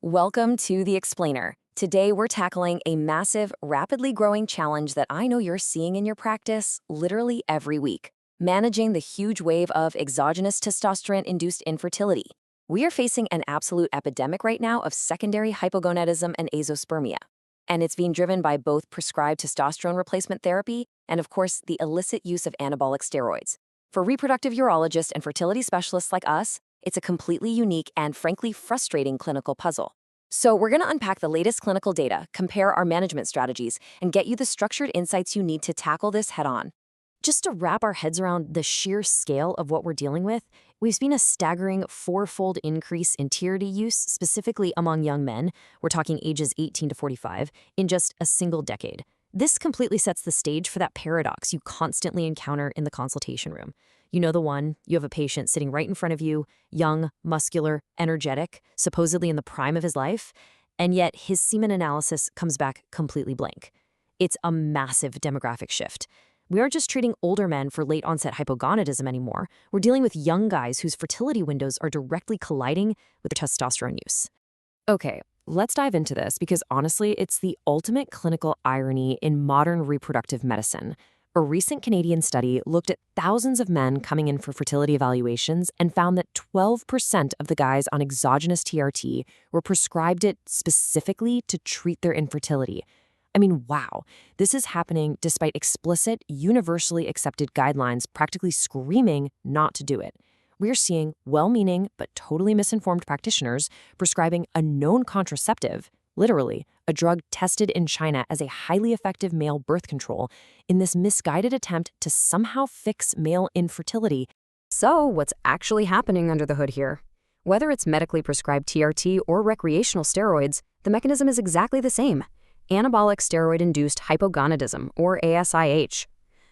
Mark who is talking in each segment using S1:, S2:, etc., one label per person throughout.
S1: Welcome to The Explainer. Today we're tackling a massive, rapidly growing challenge that I know you're seeing in your practice literally every week: managing the huge wave of exogenous testosterone-induced infertility. We are facing an absolute epidemic right now of secondary hypogonadism and azoospermia. And it's being driven by both prescribed testosterone replacement therapy and, of course, the illicit use of anabolic steroids. For reproductive urologists and fertility specialists like us, it's a completely unique and, frankly, frustrating clinical puzzle. So we're going to unpack the latest clinical data, compare our management strategies, and get you the structured insights you need to tackle this head-on. Just to wrap our heads around the sheer scale of what we're dealing with, we've seen a staggering four-fold increase in TRD use, specifically among young men, we're talking ages 18 to 45, in just a single decade. This completely sets the stage for that paradox you constantly encounter in the consultation room. You know the one: you have a patient sitting right in front of you, young, muscular, energetic, supposedly in the prime of his life, and yet his semen analysis comes back completely blank. It's a massive demographic shift. We aren't just treating older men for late-onset hypogonadism anymore. We're dealing with young guys whose fertility windows are directly colliding with their testosterone use. Okay, let's dive into this because honestly, it's the ultimate clinical irony in modern reproductive medicine. A recent Canadian study looked at thousands of men coming in for fertility evaluations and found that 12% of the guys on exogenous TRT were prescribed it specifically to treat their infertility. I mean, wow, this is happening despite explicit, universally accepted guidelines practically screaming not to do it. We're seeing well-meaning but totally misinformed practitioners prescribing a known contraceptive, literally a drug tested in China as a highly effective male birth control, in this misguided attempt to somehow fix male infertility. So what's actually happening under the hood here? Whether it's medically prescribed TRT or recreational steroids, the mechanism is exactly the same: anabolic steroid-induced hypogonadism, or ASIH.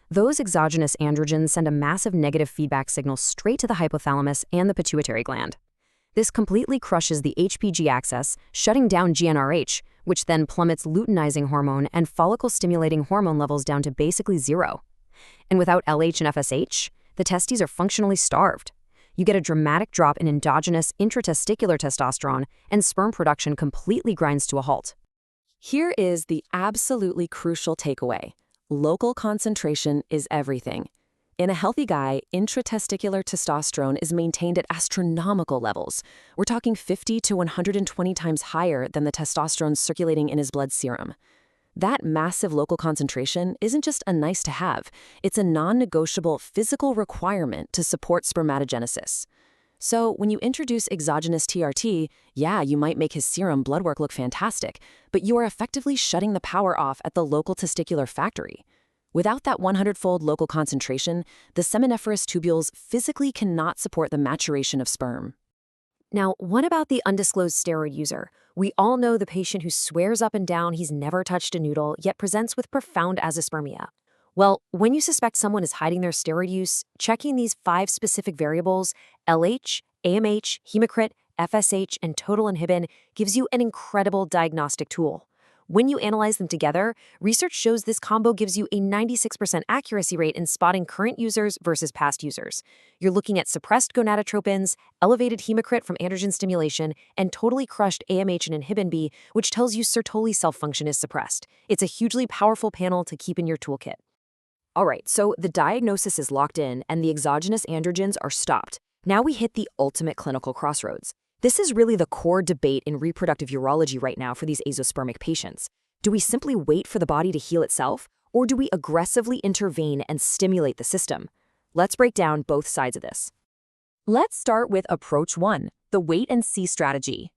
S1: Those exogenous androgens send a massive negative feedback signal straight to the hypothalamus and the pituitary gland. This completely crushes the HPG axis, shutting down GnRH, which then plummets luteinizing hormone and follicle-stimulating hormone levels down to basically zero. And without LH and FSH, the testes are functionally starved. You get a dramatic drop in endogenous intratesticular testosterone, and sperm production completely grinds to a halt. Here is the absolutely crucial takeaway: local concentration is everything. In a healthy guy, intratesticular testosterone is maintained at astronomical levels. We're talking 50 to 120 times higher than the testosterone circulating in his blood serum. That massive local concentration isn't just a nice to have, it's a non-negotiable physical requirement to support spermatogenesis. So when you introduce exogenous TRT, yeah, you might make his serum blood work look fantastic, but you are effectively shutting the power off at the local testicular factory. Without that 100-fold local concentration, the seminiferous tubules physically cannot support the maturation of sperm. Now, what about the undisclosed steroid user? We all know the patient who swears up and down he's never touched a noodle, yet presents with profound azoospermia. Well, when you suspect someone is hiding their steroid use, checking these 5 specific variables, LH, AMH, hematocrit, FSH, and total inhibin, gives you an incredible diagnostic tool. When you analyze them together, research shows this combo gives you a 96% accuracy rate in spotting current users versus past users. You're looking at suppressed gonadotropins, elevated hematocrit from androgen stimulation, and totally crushed AMH and inhibin B, which tells you Sertoli self-function is suppressed. It's a hugely powerful panel to keep in your toolkit. All right, so the diagnosis is locked in and the exogenous androgens are stopped. Now we hit the ultimate clinical crossroads. This is really the core debate in reproductive urology right now for these azoospermic patients. Do we simply wait for the body to heal itself, or do we aggressively intervene and stimulate the system? Let's break down both sides of this. Let's start with approach 1, the wait-and-see strategy.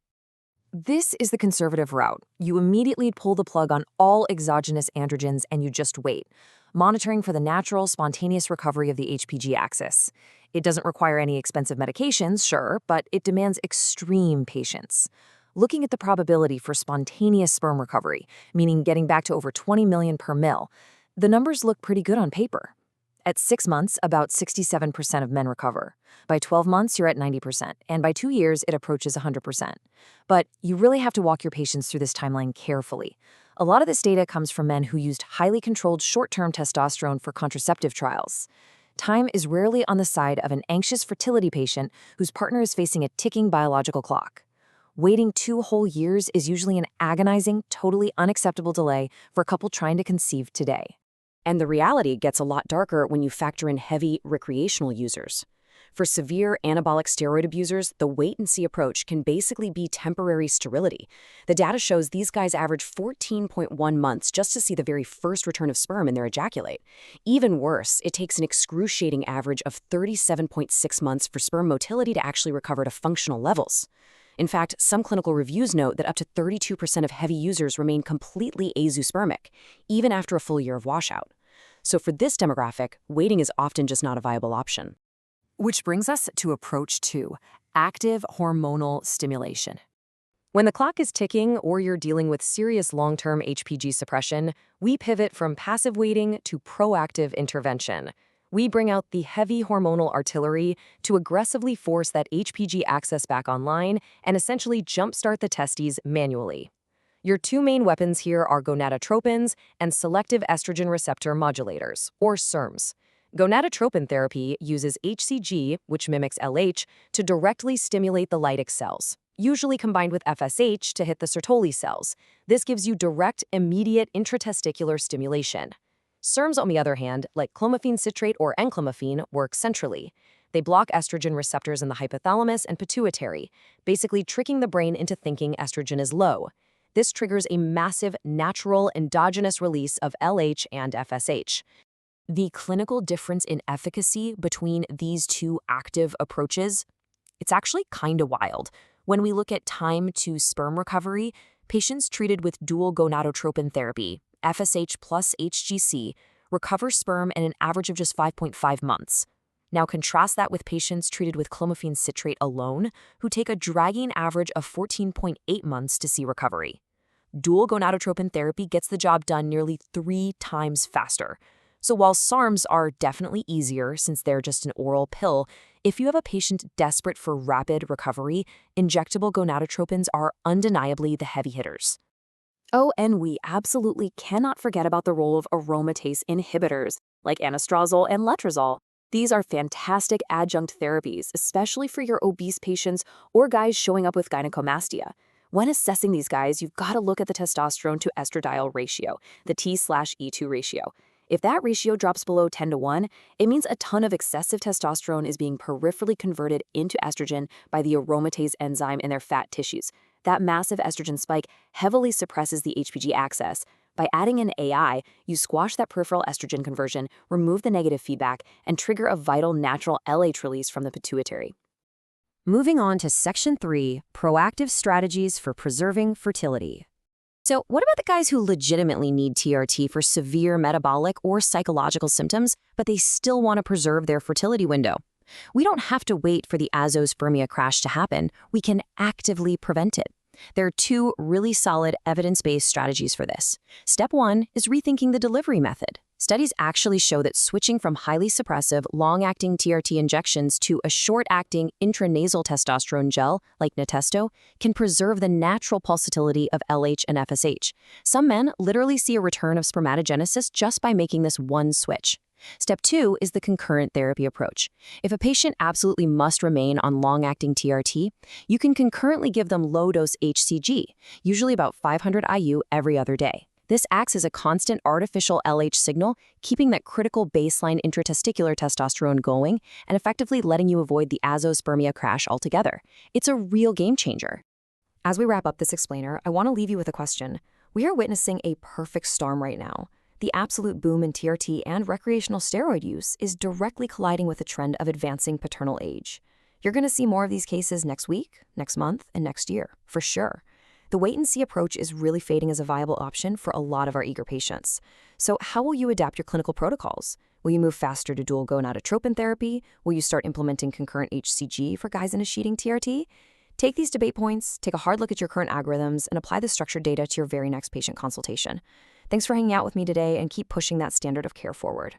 S1: This is the conservative route. You immediately pull the plug on all exogenous androgens and you just wait, monitoring for the natural, spontaneous recovery of the HPG axis. It doesn't require any expensive medications, sure, but it demands extreme patience. Looking at the probability for spontaneous sperm recovery, meaning getting back to over 20 million per mil, the numbers look pretty good on paper. At 6 months, about 67% of men recover. By 12 months, you're at 90%, and by 2 years, it approaches 100%. But you really have to walk your patients through this timeline carefully. A lot of this data comes from men who used highly controlled short-term testosterone for contraceptive trials. Time is rarely on the side of an anxious fertility patient whose partner is facing a ticking biological clock. Waiting 2 whole years is usually an agonizing, totally unacceptable delay for a couple trying to conceive today. And the reality gets a lot darker when you factor in heavy recreational users. For severe anabolic steroid abusers, the wait-and-see approach can basically be temporary sterility. The data shows these guys average 14.1 months just to see the very first return of sperm in their ejaculate. Even worse, it takes an excruciating average of 37.6 months for sperm motility to actually recover to functional levels. In fact, some clinical reviews note that up to 32% of heavy users remain completely azoospermic, even after a full year of washout. So for this demographic, waiting is often just not a viable option. Which brings us to approach 2, active hormonal stimulation. When the clock is ticking or you're dealing with serious long-term HPG suppression, we pivot from passive waiting to proactive intervention. We bring out the heavy hormonal artillery to aggressively force that HPG access back online and essentially jumpstart the testes manually. Your 2 main weapons here are gonadotropins and selective estrogen receptor modulators, or SERMs. Gonadotropin therapy uses HCG, which mimics LH, to directly stimulate the Leydig cells, usually combined with FSH to hit the Sertoli cells. This gives you direct, immediate intratesticular stimulation. SERMs, on the other hand, like clomiphene citrate or enclomiphene, work centrally. They block estrogen receptors in the hypothalamus and pituitary, basically tricking the brain into thinking estrogen is low. This triggers a massive, natural, endogenous release of LH and FSH. The clinical difference in efficacy between these 2 active approaches, it's actually kind of wild. When we look at time to sperm recovery, patients treated with dual gonadotropin therapy, FSH plus HGC, recover sperm in an average of just 5.5 months. Now contrast that with patients treated with clomiphene citrate alone, who take a dragging average of 14.8 months to see recovery. Dual gonadotropin therapy gets the job done nearly 3 times faster. So while SARMs are definitely easier since they're just an oral pill, if you have a patient desperate for rapid recovery, injectable gonadotropins are undeniably the heavy hitters. Oh, and we absolutely cannot forget about the role of aromatase inhibitors, like anastrozole and letrozole. These are fantastic adjunct therapies, especially for your obese patients or guys showing up with gynecomastia. When assessing these guys, you've got to look at the testosterone to estradiol ratio, the T/E2 ratio. If that ratio drops below 10:1, it means a ton of excessive testosterone is being peripherally converted into estrogen by the aromatase enzyme in their fat tissues. That massive estrogen spike heavily suppresses the HPG access. By adding an AI, you squash that peripheral estrogen conversion, remove the negative feedback, and trigger a vital natural LH release from the pituitary. Moving on to Section 3, proactive strategies for preserving fertility. So what about the guys who legitimately need TRT for severe metabolic or psychological symptoms, but they still want to preserve their fertility window? We don't have to wait for the Azoospermia crash to happen. We can actively prevent it. There are 2 really solid evidence-based strategies for this. Step 1 is rethinking the delivery method. Studies actually show that switching from highly suppressive, long-acting TRT injections to a short-acting intranasal testosterone gel, like Natesto, can preserve the natural pulsatility of LH and FSH. Some men literally see a return of spermatogenesis just by making this one switch. Step 2 is the concurrent therapy approach. If a patient absolutely must remain on long-acting TRT, you can concurrently give them low-dose HCG, usually about 500 IU every other day. This acts as a constant artificial LH signal, keeping that critical baseline intratesticular testosterone going and effectively letting you avoid the azoospermia crash altogether. It's a real game changer. As we wrap up this explainer, I want to leave you with a question. We are witnessing a perfect storm right now. The absolute boom in TRT and recreational steroid use is directly colliding with the trend of advancing paternal age. You're going to see more of these cases next week, next month, and next year, for sure. The wait-and-see approach is really fading as a viable option for a lot of our eager patients. So how will you adapt your clinical protocols? Will you move faster to dual gonadotropin therapy? Will you start implementing concurrent HCG for guys initiating TRT? Take these debate points, take a hard look at your current algorithms, and apply the structured data to your very next patient consultation. Thanks for hanging out with me today, and keep pushing that standard of care forward.